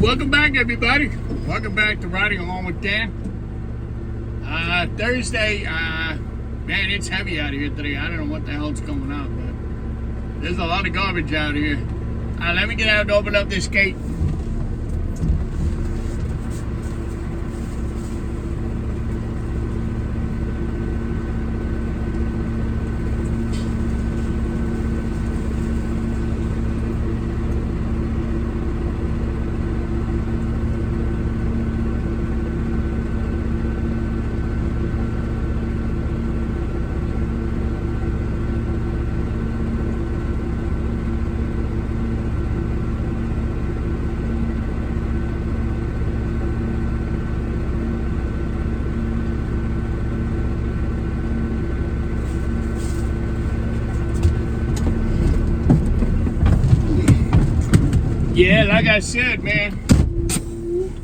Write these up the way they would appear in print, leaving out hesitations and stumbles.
Welcome back, everybody. Welcome back to Riding Along with Dan. Thursday, man, it's heavy out here today. I don't know what the hell's going on, but there's a lot of garbage out here. Let me get out and open up this gate. Yeah, like I said, man,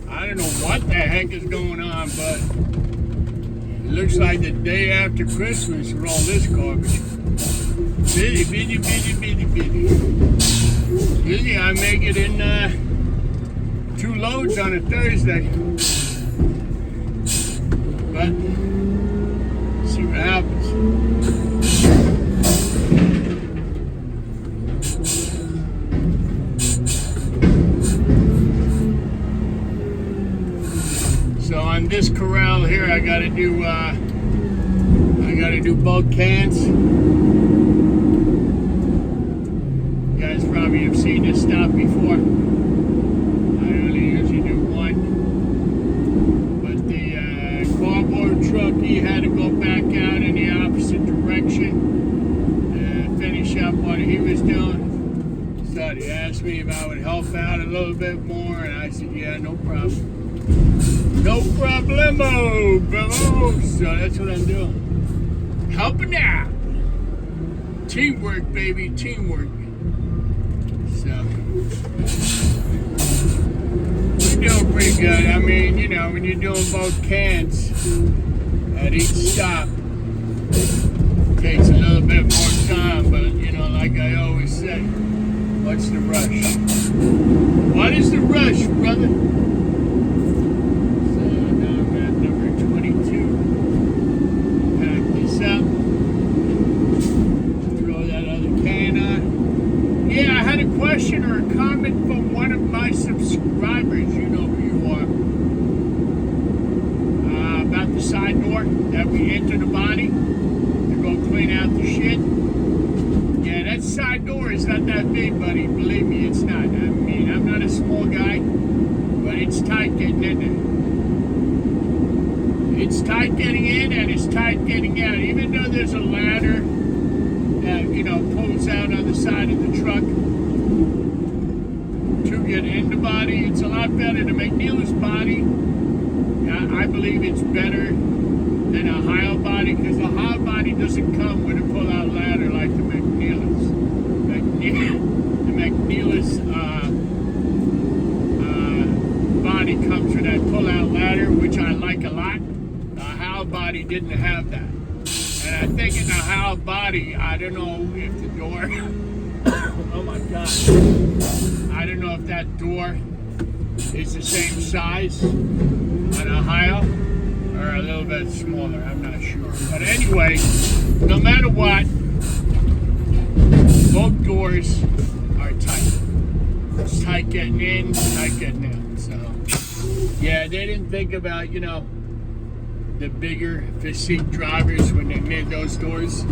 I don't know what the heck is going on, but it looks like the day after Christmas with all this garbage. Busy. Usually I make it in 2 loads on a Thursday. But, see what happens. So on this corral here, I gotta do both cans. You guys probably have seen this stuff before. I only usually do one, but the cardboard truck, he had to go back out in the opposite direction and finish up what he was doing. So he asked me if I would help out a little bit more, and I said, yeah, no problem. No problemo, bro. So that's what I'm doing. Helping out. Teamwork, baby, teamwork. So, we're doing pretty good. I mean, you know, when you're doing both cans at each stop, it takes a little bit more time, but, you know, like I always say, what's the rush? What is the rush, brother? Question or a comment from one of my subscribers, you know who you are, about the side door that we enter the body to go clean out the shit. Yeah, that side door is not that big, buddy. Believe me, it's not. I mean, I'm not a small guy, but it's tight getting in there. It's tight getting in and it's tight getting out. Even though there's a ladder that, you know, pulls out on the side of the truck to get in the body, it's a lot better. The McNeilus body, I believe it's better than a Heil body, because the Heil body doesn't come with a pull-out ladder like the McNeilus. The McNeilus body comes with that pull-out ladder, which I like a lot. The Heil body didn't have that. And I think in the Heil body, I don't know if the door... Oh my God. I don't know if that door is the same size on a Heil or a little bit smaller. I'm not sure. But anyway, no matter what, both doors are tight. It's tight getting in, tight getting out. So, yeah, they didn't think about, you know, the bigger physique drivers when they made those doors.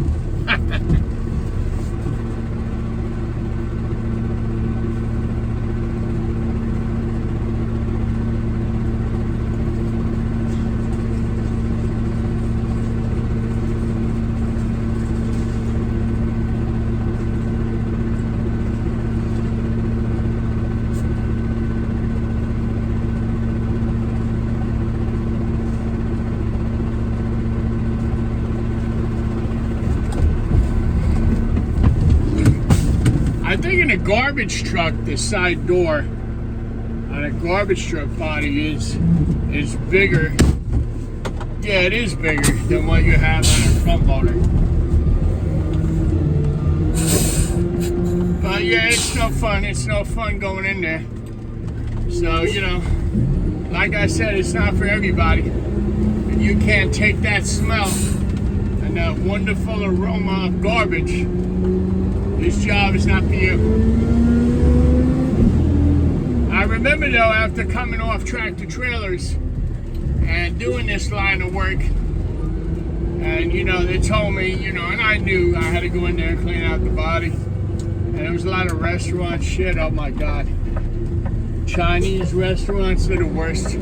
I think in a garbage truck, the side door on a garbage truck body is bigger. Yeah, it is bigger than what you have on a front loader. But yeah, it's no fun. It's no fun going in there. So, you know, like I said, it's not for everybody. If you can't take that smell and that wonderful aroma of garbage, this job is not for you. I remember, though, after coming off tractor trailers and doing this line of work, and, you know, they told me, you know, and I knew I had to go in there and clean out the body. And there was a lot of restaurant shit. Oh, my God. Chinese restaurants are the worst.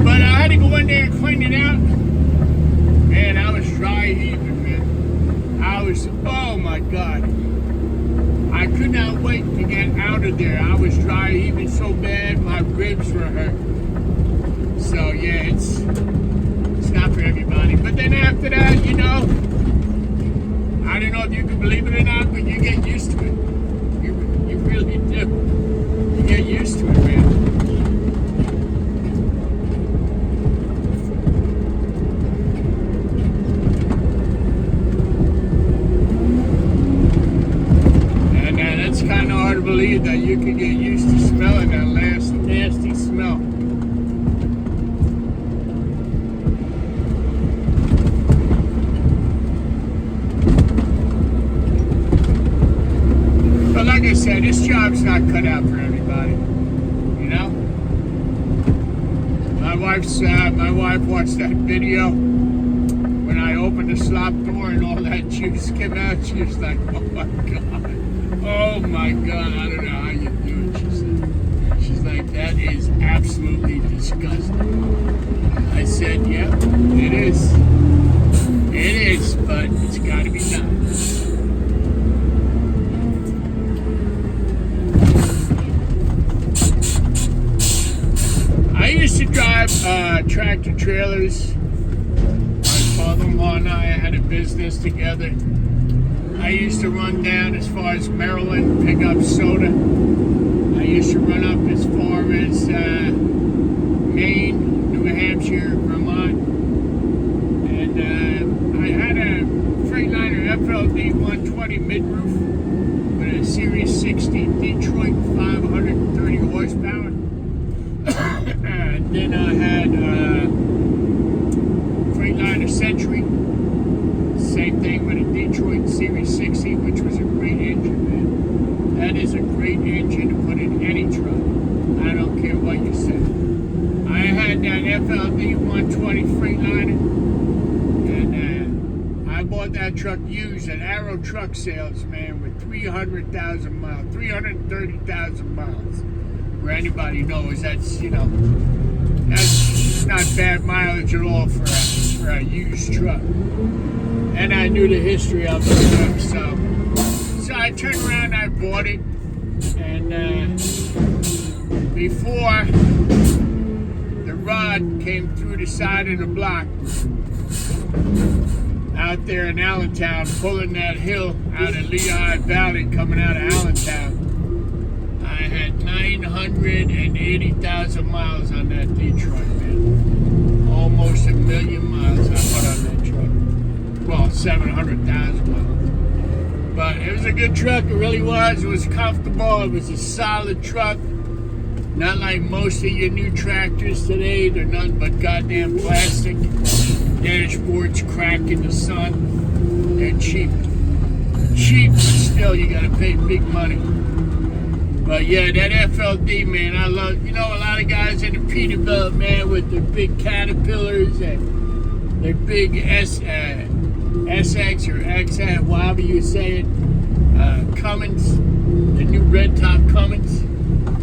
But I had to go in there and clean it out. Man, I was dry heaving, man. I was, oh, my God. I could not wait to get out of there. I was dry heaving so bad, my ribs were hurt. So, yeah, it's not for everybody. But then after that, you know, I don't know if you can believe it or not, but you get used to it. You really do. You get used to it, man. And that's kind of hard to believe that you can get used to smelling that last nasty smell. But like I said, this job's not cut out for everybody, you know? My wife watched that video when I opened the slop door and all that juice came out. She was like, oh my God. Oh my God, I don't know how you do it, she said. She's like, that is absolutely disgusting. I said, yeah, it is. It is, but it's got to be done. I used to drive tractor trailers. My father-in-law and I had a business together. I used to run down as far as Maryland, pick up soda. I used to run up as far as Maine, New Hampshire, Vermont. And I had a Freightliner FLD 120 mid-roof with a Series 60 Detroit 530 horsepower. And then I had Freightliner Century. Same thing with a Detroit Series 60, which was a great engine, man. That is a great engine to put in any truck. I don't care what you say. I had that FLD 120 Freightliner, and I bought that truck used at Arrow Truck Sales, man, with 300,000 miles, 330,000 miles. Where anybody knows that's, you know, that's not bad mileage at all for a used truck. And I knew the history of the truck, so I turned around and I bought it. And before the rod came through the side of the block out there in Allentown, pulling that hill out of Lehigh Valley, coming out of Allentown, I had 980,000 miles on that Detroit, man. Almost 1 million miles I put on that truck. Well, 700,000 miles. But it was a good truck, it really was. It was comfortable, it was a solid truck. Not like most of your new tractors today, they're nothing but goddamn plastic. Dashboards crack in the sun. They're cheap. Cheap, but still you gotta pay big money. But yeah, that FLD, man, I love, you know, a lot of guys in the Peterbilt, man, with their big Caterpillars and their big SX or XF, however you say it, Cummins, the new red top Cummins.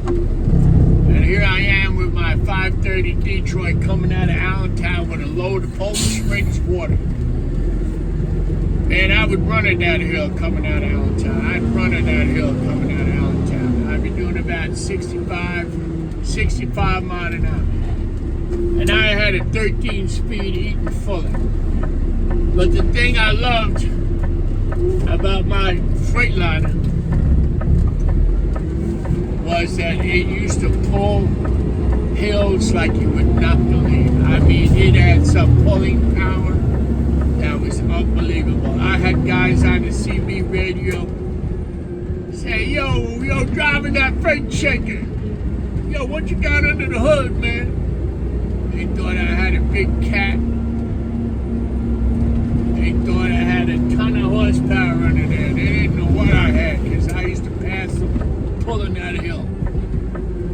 And here I am with my 530 Detroit coming out of Allentown with a load of Poland Springs water. Man, I would run at that hill coming out of Allentown. I'd run at that hill coming out of Allentown. I'd be doing about 65 miles an hour. And I had a 13-speed Eaton Fuller. But the thing I loved about my Freightliner was that it used to pull hills like you would not believe. I mean, it had some pulling power that was unbelievable. I had guys on the CB radio say, yo, driving that freight shaker. yo, what you got under the hood, man? They thought I had a big cat. They thought I had a ton of horsepower under there. They didn't know what I had, because I used to pass them pulling that hill.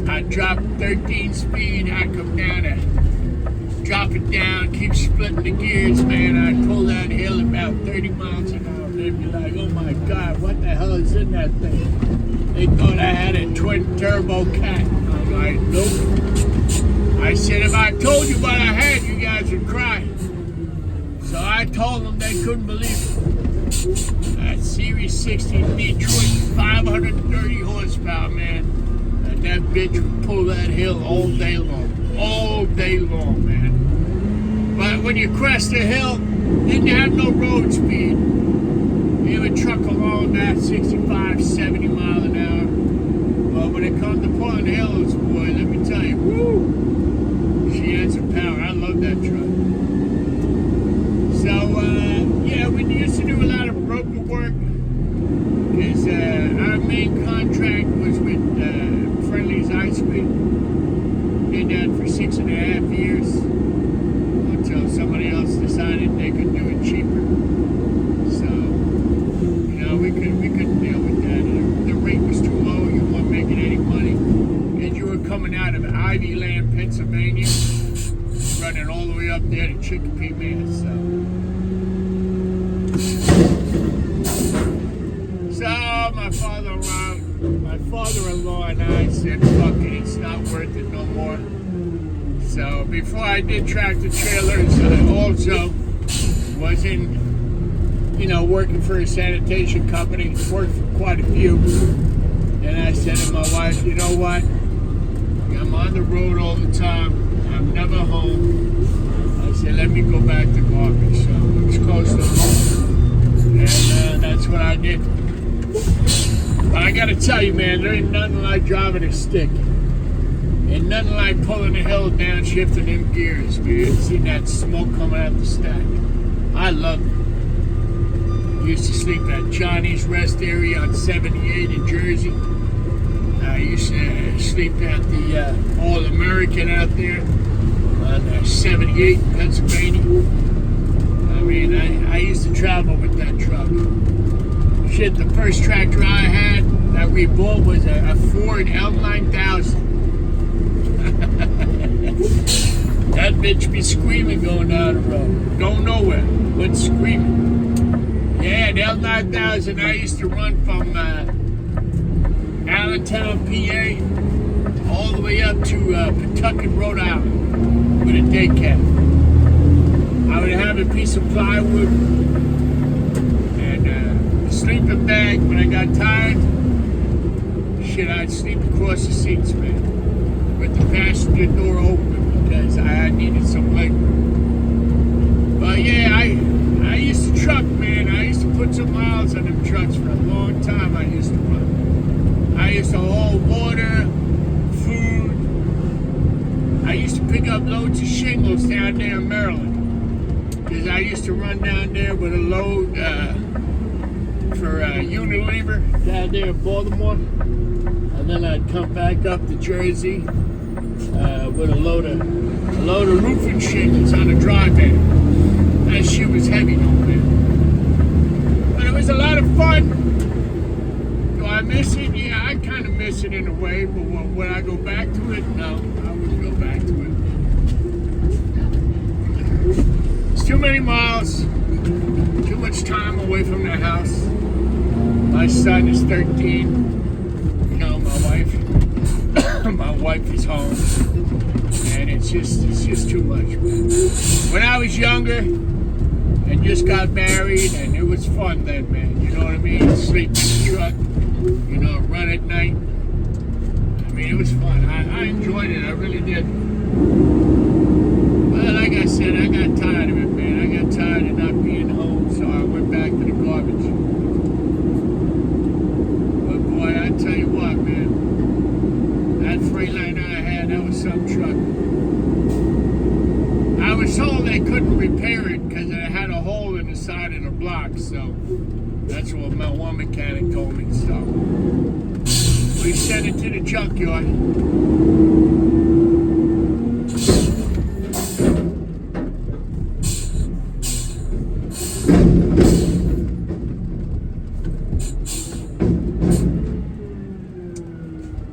I drop 13 speed, I come down it, drop it down, keep splitting the gears, man. I pull that hill about 30 miles an hour. They'd be like, oh my God, what the hell is in that thing? They thought I had a twin turbo cat. I'm like, nope. I said, if I told you what I had, you guys would cry. So I told them they couldn't believe it. That Series 60 Detroit, 530 horsepower, man. That bitch would pull that hill all day long. All day long, man. But when you crest the hill, didn't have no road speed. You would truck along that 65, 70 mile an hour. But when it comes to pulling hills, boy, let me tell you, woo! She had some power. I love that truck. So, yeah, we used to do a lot of broker work. Because our main contract was with Friendly's Ice Cream. Did that for 6.5 years until somebody else decided they could do it cheaper. So, you know, we couldn't deal with that. The rate was too low. You weren't making any money. And you were coming out of Ivy Land, Pennsylvania, running all the way up there to Chicopee, Mass. So my father-in-law and I said, fuck it, it's not worth it no more. So before I did tractor trailers, I also was in, working for a sanitation company, worked for quite a few. And I said to my wife, you know what? I'm on the road all the time. I'm never home. I said, let me go back to garbage. So it's close to home. And that's what I did. But I gotta tell you, man, there ain't nothing like driving a stick. And nothing like pulling the hill down, shifting them gears, man. Seeing that smoke coming out the stack. I love it. Used to sleep at Johnny's Rest area on 78 in Jersey. I used to sleep at the All American out there on 78 in Pennsylvania. I mean, I used to travel with that truck. Shit, the first tractor I had that we bought was a Ford L9000. That bitch be screaming going down the road. Going nowhere, but screaming. Yeah, the L9000 I used to run from Allentown, PA, all the way up to Pawtucket, Rhode Island, with a day cab. I would have a piece of plywood and a sleeping bag. When I got tired, shit, I'd sleep across the seats, man, with the passenger door open because I needed some leg room. But yeah, I used to truck, man. I used to put some miles on them trucks for a long time. I used to run. I used to haul water, food. I used to pick up loads of shingles down there in Maryland. Because I used to run down there with a load for Unilever down there in Baltimore. And then I'd come back up to Jersey with a load of roofing shingles on a dry van. That shit was heavy, no man. But it was a lot of fun. Do I miss it? Yeah, I kind of miss it in a way. But would I go back to it? No, I wouldn't go back to it. It's too many miles. Too much time away from the house. My son is 13. My wife is home. And it's just too much, man. When I was younger and just got married, and it was fun then, man. You know what I mean? Sleep in the truck, run at night. I mean, it was fun. I enjoyed it. I really did. But like I said, I got tired of it, man. I got tired of not being home, so I went back to the garbage. But boy, I tell you what, man. That Freightliner I had, that was some truck. I was told they couldn't repair it because it had a hole in the side of the block, so that's what my one mechanic told me. So We sent it to the junkyard.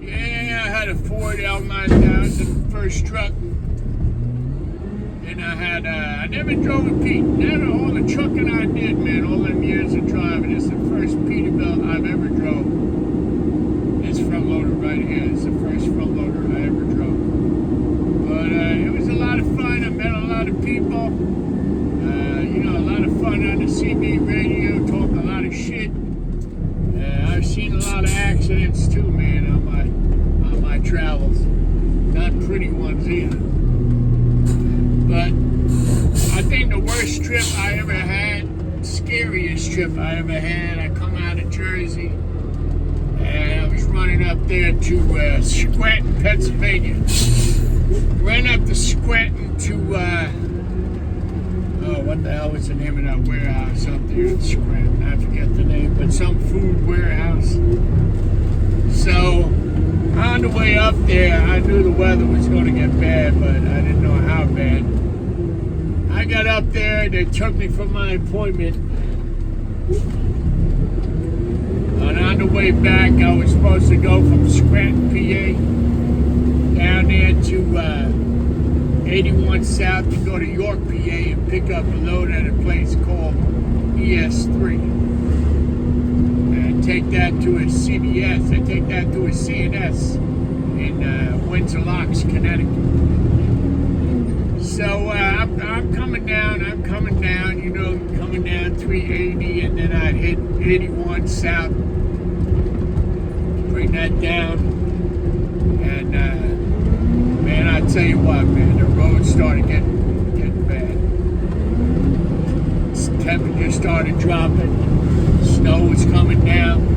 Yeah, I had a Ford L9000 first truck. And I never drove a Pete. Never, all the trucking I did, man, all them years of driving. It's the first Peterbilt I've ever drove. This front loader right here is the first front loader I ever drove. But it was a lot of fun. I met a lot of people. A lot of fun on the CB radio, talk a lot of shit. I've seen a lot of accidents too, man, on my travels. Not pretty ones either. But I think the worst trip I ever had, scariest trip I ever had, I come out of Jersey and I was running up there to Scranton, Pennsylvania. Ran up to Scranton to, what the hell was the name of that warehouse up there in Scranton? I forget the name, but some food warehouse. So, on the way up there, I knew the weather was going to get bad, but I didn't know how bad. I got up there, they took me for my appointment. And on the way back, I was supposed to go from Scranton, PA, down there to 81 South to go to York, PA, and pick up a load at a place called ES3. And take that to a CBS. I take that to a CNS in Windsor Locks, Connecticut. So I'm coming down, coming down 380, and then I'd hit 81 South, bring that down, and man, I tell you what, man, the road started getting bad. Temperature started dropping, snow was coming down.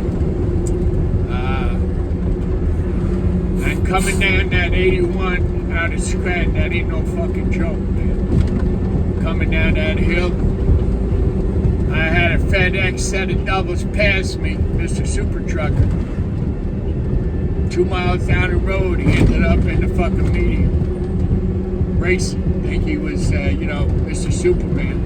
I'm coming down that 81 out of Scranton, that ain't no fucking joke, man. Coming down that hill, I had a FedEx set of doubles past me, Mr. Super Trucker. 2 miles down the road, he ended up in the fucking median. Racing. I think he was, Mr. Superman.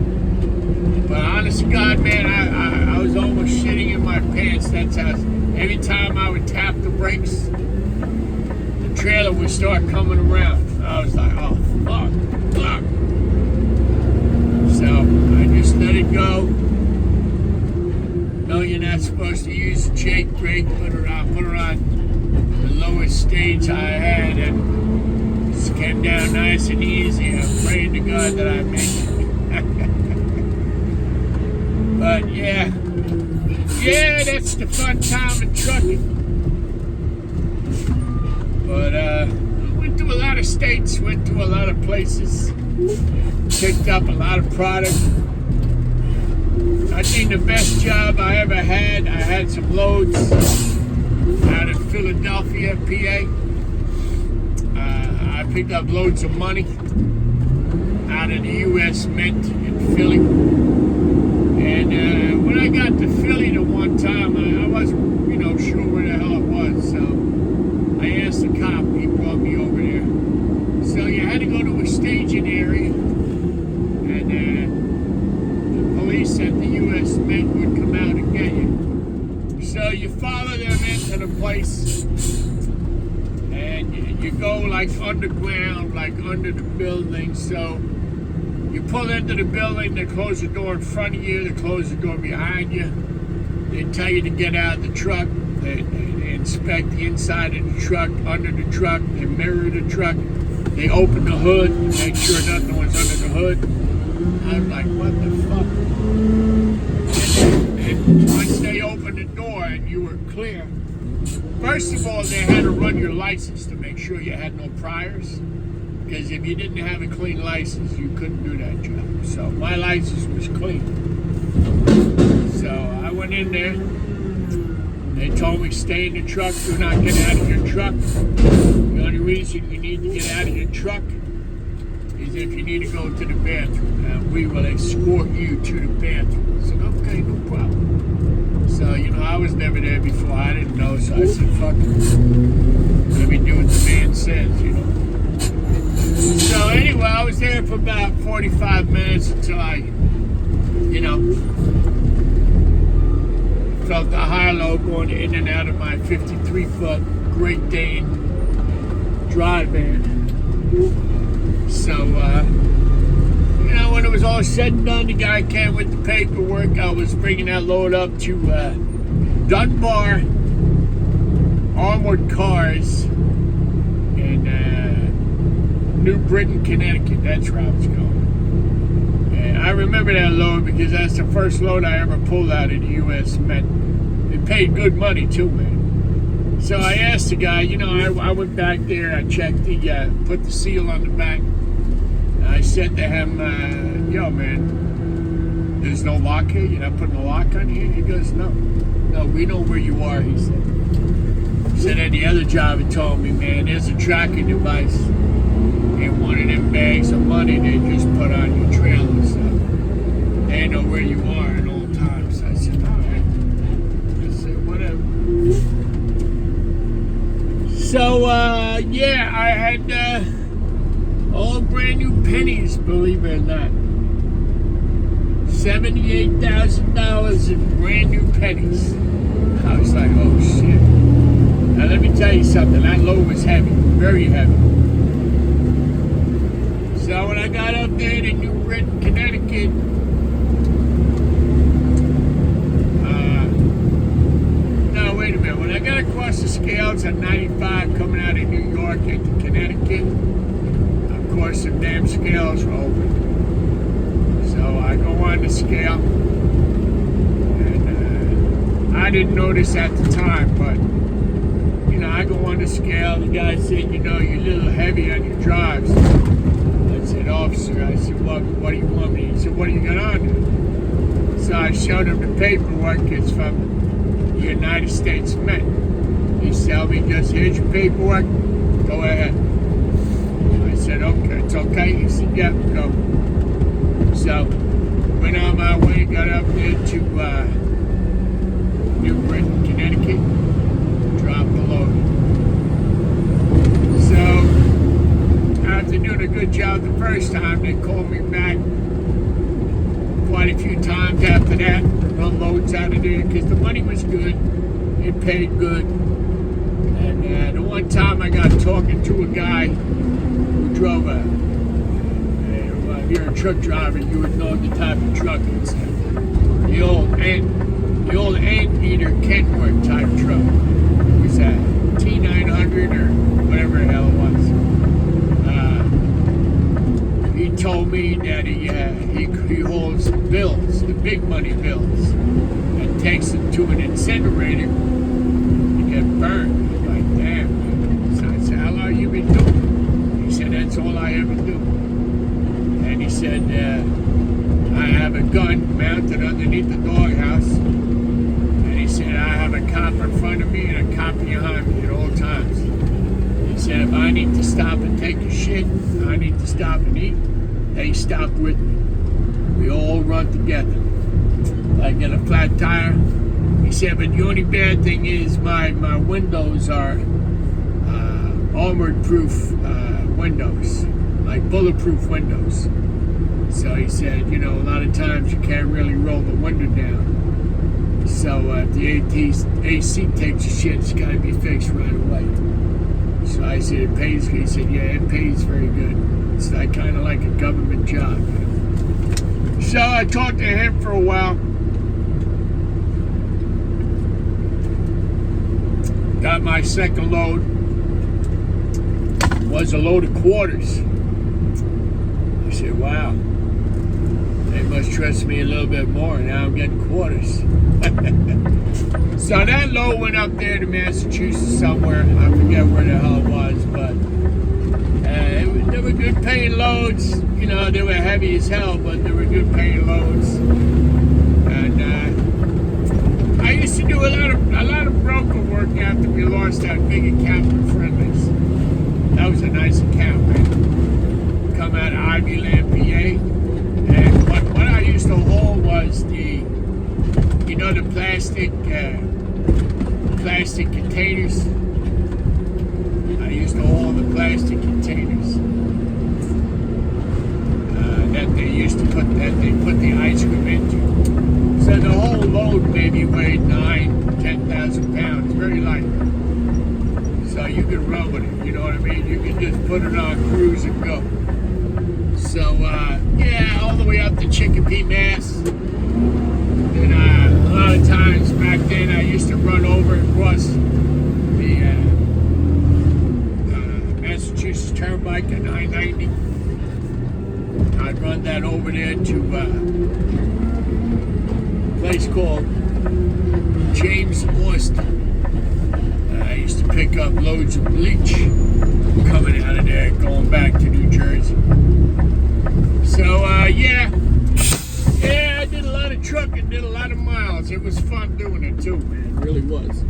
But honest to God, man, I was almost shitting in my pants. That's how, every time I would tap the brakes, the trailer would start coming around. I was like, oh, fuck. So I just let it go. No, you're not supposed to use the Jake brake. Put her on the lowest stage I had, and just came down nice and easy. I'm praying to God that I make it. But yeah, that's the fun time in trucking. But went to a lot of states, went to a lot of places, picked up a lot of product. I think the best job I ever had, I had some loads out of Philadelphia, PA. I picked up loads of money out of the U.S. Mint in Philly. And when I got to Philly the one time, I wasn't, sure where the hell it was. So I asked the cop, he brought me over there. So you had to go to a staging area, and the police at the U.S. Mint would come out and get you. So you follow them into the place, and you go like underground, like under the building. So you pull into the building, they close the door in front of you, they close the door behind you. They tell you to get out of the truck. They inspect the inside of the truck, under the truck. They mirror the truck. They open the hood, make sure nothing was under the hood. I was like, what the fuck? And once they opened the door and you were clear, first of all, they had to run your license to make sure you had no priors. Because if you didn't have a clean license, you couldn't do that job. So my license was clean. So I went in there. They told me stay in the truck. Do not get out of your truck. The only reason you need to get out of your truck is if you need to go to the bathroom, we will escort you to the bathroom. I said, okay, no problem. So, I was never there before. I didn't know, so I said, fuck it. Let me do what the man says, So anyway, I was there for about 45 minutes until I, felt the high low going in and out of my 53-foot Great Dane dry van. So, when it was all said and done, the guy came with the paperwork. I was bringing that load up to Dunbar Armored Cars in New Britain, Connecticut. That's where I was going. And I remember that load because that's the first load I ever pulled out of the U.S. Met. It paid good money too, man. So I asked the guy, I went back there, I checked put the seal on the back. I said to him, yo, man, there's no lock here? You're not putting a lock on here? He goes, no. No, we know where you are, he said. He said at the other job, he told me, man, there's a tracking device in one of them bags of money they just put on your trailer. So they know where you are at all times. I said, all right. I said, whatever. So, I had all brand new pennies, believe it or not. $78,000 in brand new pennies. I was like, oh shit. Now let me tell you something, that load was heavy, very heavy. So when I got up there to New Britain, Connecticut, no, wait a minute. When I got across the scales at 95 coming out of New York into Connecticut, of course, some damn scales were open. So I go on the scale, and I didn't notice at the time, but, I go on the scale, the guy said, you're a little heavy on your drives. I said, officer, I said, what do you want me? He said, what do you got on? So I showed him the paperwork. It's from the United States Mint. He said, just here's your paperwork, go ahead. I said, okay, it's okay. He said, yeah, go. So, went on my way, got up there to New Britain, Connecticut, dropped the load. So, after doing a good job the first time, they called me back quite a few times after that, run loads out of there, because the money was good, it paid good. And the one time I got talking to a guy who drove if you're a truck driver, you would know the type of truck it's the old ant eater Kenworth type truck. It was a T900 or whatever the hell it was. He told me that he holds bills, the big money bills, and takes them to an incinerator to get burned. I'm like, damn. So I said, how long you been doing? He said, that's all I ever do. And he said, I have a gun mounted underneath the doghouse. And he said, I have a cop in front of me and a cop behind me at all times. He said, if I need to stop and take a shit, I need to stop and eat, they stop with me. We all run together. I get a flat tire. He said, but the only bad thing is my windows are armored-proof windows, like bulletproof windows. So he said, a lot of times you can't really roll the window down. So if the AC takes a shit, it's got to be fixed right away. So I said, it pays. He said, yeah, it pays very good. It's like kind of like a government job. So I talked to him for a while. Got my second load. Was a load of quarters. I said, wow, they must trust me a little bit more. Now I'm getting quarters. So that load went up there to Massachusetts somewhere. I forget where the hell it was, but they were good paying loads. They were heavy as hell, but they were good paying loads. And I used to do a lot of broker work after we lost that big account with Friendlies. That was a nice account, man. Come out of Ivyland, PA. And what I used to haul was the plastic containers. I used to haul the plastic containers that they put the ice cream into. So the whole load maybe weighed 10,000 pounds, very light. So you could run with it, you know what I mean? You could just put it on cruise and go. So yeah, all the way up to Chicopee, Mass. And a lot of times back then I used to run over across the Massachusetts Turnpike at 990. I'd run that over there to a place called James Austin. I used to pick up loads of bleach coming out of there, going back to New Jersey. So yeah, I did a lot of trucking, did a lot of miles. It was fun doing it too, man. It really was.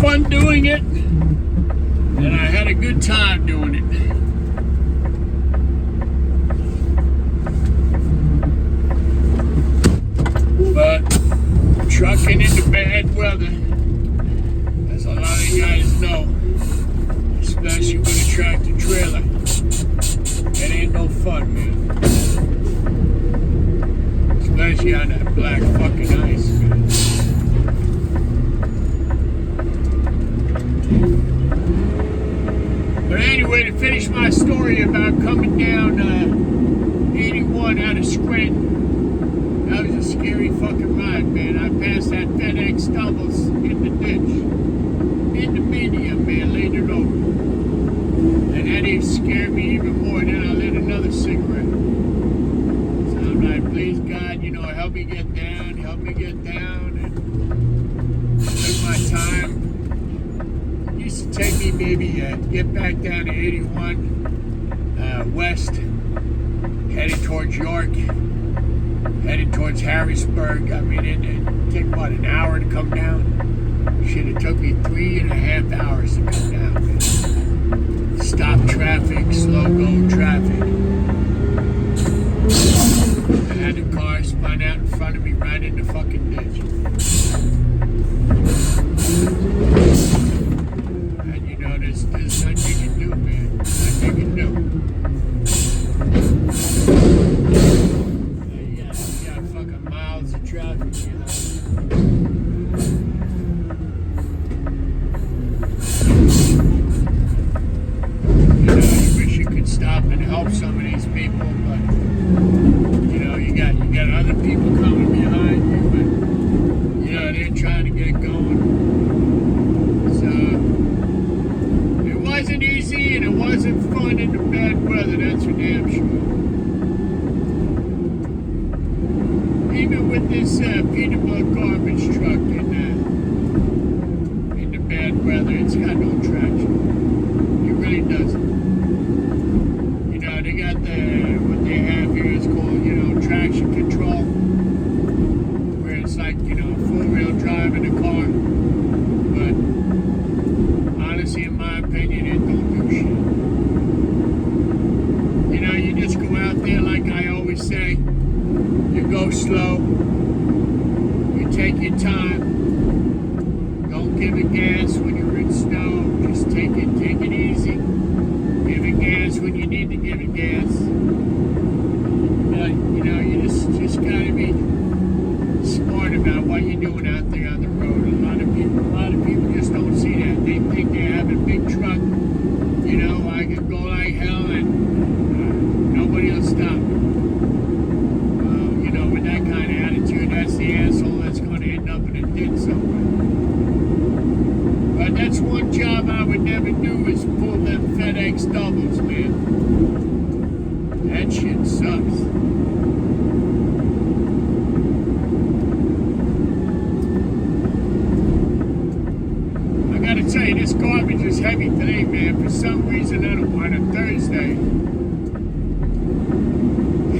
Fun doing it, and I had a good time doing it. But trucking in the bad weather, as a lot of you guys know, especially with a tractor trailer, it ain't no fun, man. Especially on that black fucking ice, man. But anyway, to finish my story about coming down 81 out of Scranton, that was a scary fucking ride, man. I passed that FedEx doubles in the ditch, in the medium, man, laid it over. And that even scared me even more. Then I lit another cigarette. So I'm like, please God, help me get down, and took my time. Used to take me maybe get back down to 81 west, headed towards York, headed towards Harrisburg. I mean, it'd take about an hour to come down. Shit, it took me 3.5 hours to come down, man. Stop traffic, slow go traffic. I had the car spun out in front of me right in the fucking ditch. There's nothing you can do, man. Nothing you can do. You got fucking miles of traffic, you wish you could stop and help some of these people, but you got other people coming behind you, but they're trying to get it going. It wasn't easy and it wasn't fun in the bad weather, that's for damn sure. Even with this Peterbilt garbage truck in the bad weather, it's got no traction. It really doesn't. They got what they have here is called, traction control, where it's like, four-wheel drive in a car. But honestly, in my opinion, it don't do shit. You just go out there, like I always say, you go slow, you take your time, don't give it gas when you're in snow, just take it easy, give it gas when you need to give it gas. But, you just gotta be smart about what you're doing out there on the road. A lot of people just don't see that. They think they have a big truck, I can go like hell and nobody will stop me. With that kind of attitude, that's the asshole that's going to end up in a ditch somewhere. But That's one job I would never do is pull them FedEx doubles, man. That shit sucks. I gotta tell you, this garbage is heavy today, man. For some reason, on a Thursday.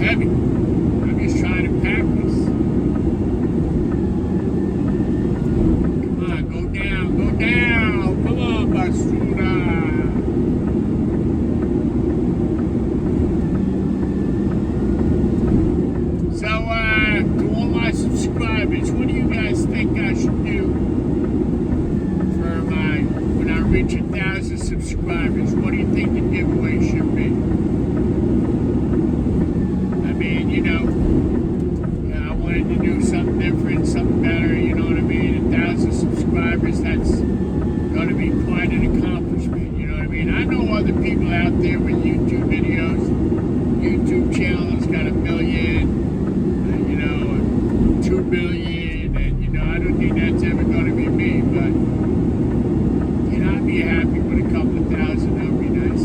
Heavy. I'm just trying to pack this. Come on, go down, go down. Come on, Basura. So, to all my subscribers, what do you guys think I should do for when I reach 1,000 subscribers? What do you think the giveaway should be? I mean, I wanted to do something different, something better, you know what I mean? 1,000 subscribers, that's going to be quite an accomplishment, you know what I mean? I know other people out there with YouTube videos, YouTube channels got 1 million, 2 billion, and I don't think that's ever going to be me, but I'd be happy with a couple of thousand. That would be nice.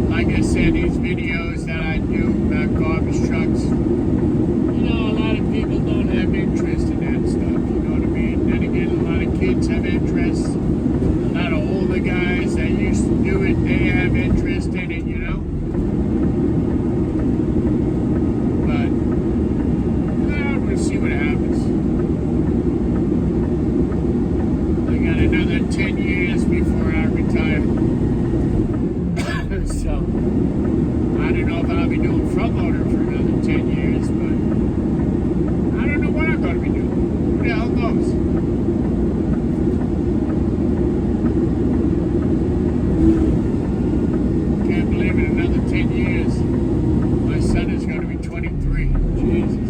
Like I said, these videos that I do about garbage trucks, a lot of people don't have interest in that stuff, you know what I mean? Then again, a lot of kids have interest. A lot of older guys that used to do it, they have interest in it, But, we'll see what happens. I got another 10 years before I retire. So, I don't know if I'll be doing front loader for another 10 years, but I don't know what I'm going to be doing. Who the hell knows? Can't believe it, another 10 years. My son is going to be 23. Jesus.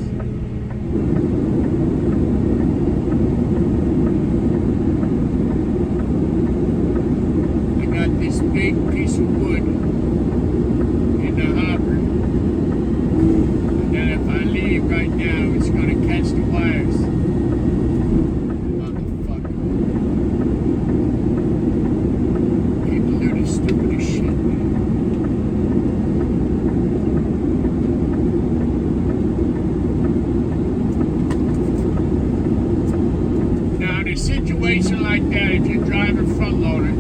I got this big piece of wood in the hopper. And then if I leave right now, it's going to catch the wires. Motherfucker. People do the stupidest shit, man. Now, in a situation like that, if you're driving front loader,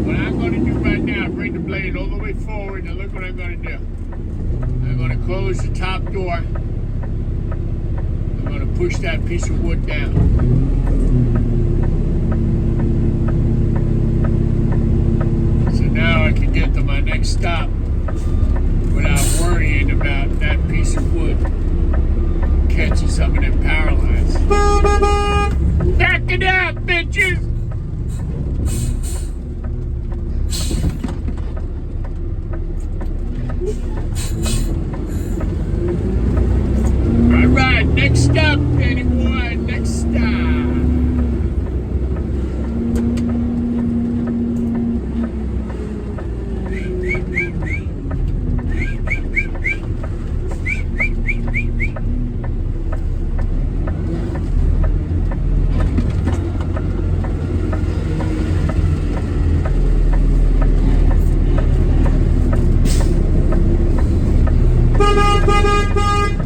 what I'm going to do right now, bring the blade all the way forward, and look what I'm going to do. I'm going to close the top door. I'm going to push that piece of wood down. So now I can get to my next stop without worrying about that piece of wood catching something and paralyzed. Back it up, bitches!